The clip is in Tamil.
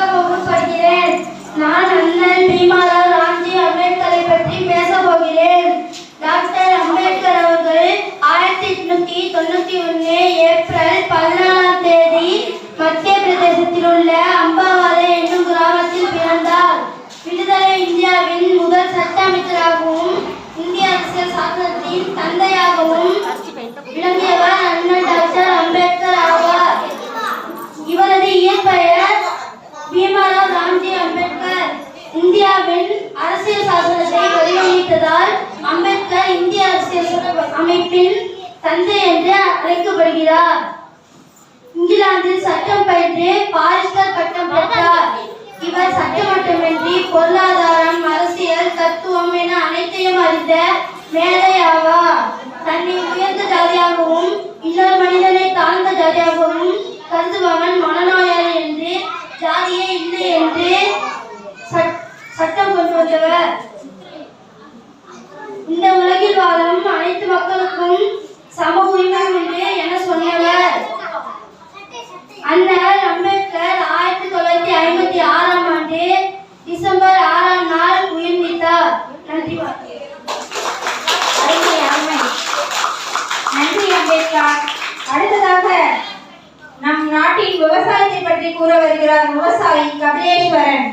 வணக்கம் வகுப்படுகிறேன். நான் அண்ணல் பீமாராவ் ராம்ஜி அம்பேத்கரை பற்றி பேச போகிறேன். டாக்டர் அம்பேத்கர் அவர்கள் 1891 ஏப்ரல் 14ஆம் தேதி மத்திய பிரதேசத்தில் உள்ள அம்பாவாலை என்னும் கிராமத்தில் பிறந்தார். விடுதலை இந்தியாவின் முதல் சட்ட அமைச்சராகவும் இந்திய அரசியல் சாசனத்தின் தந்தையாகவும் விளங்கியவர் அண்ணல் டாக்டர் அம்பேத்கர் ஆவார். இவரது இயற்பெயர் பீமாராவ் ராம்ஜி அம்பேத்கர். இந்தியாவின் அரசியல் சாசனத்தை வடிவமைத்ததால் அம்பேத்கர் இந்திய அரசியல் அமைப்பின் தந்தை என்று அழைக்கப்படுகிறார். இங்கிலாந்தில் சட்டம் பயின்று பாரிஸ்டர் பட்டம் பெற்றார். இவர் சட்டம் மட்டுமின்றி பொருளாதாரம், அரசியல், தத்துவம் என அனைத்தையும் அறிந்த மேதை ஆவார். தன்னை உயர்ந்த ஜாதியாகவும் இன்னொரு மனிதனை தாழ்ந்த ஜாதியாகவும் கருதுபவன் மனநோயாளி என்று, ஜாதியே இல்லை என்று சட்டம் கொண்டு வந்தவர். இந்த உலகில் வாழும் அனைத்து மக்களுக்கும் சம உரிமை உண்டு என சொன்னவர். அண்ணல் அம்பேத்கர் 1956ஆம் ஆண்டு டிசம்பர் 6ஆம் நாள் உயிர் நீத்தார். நன்றி. நன்றி அம்பேத்கர். அடுத்ததாக நம் நாட்டின் விவசாயத்தை பற்றி கூற வருகிறார் விவசாயி கபிலேஸ்வரன்.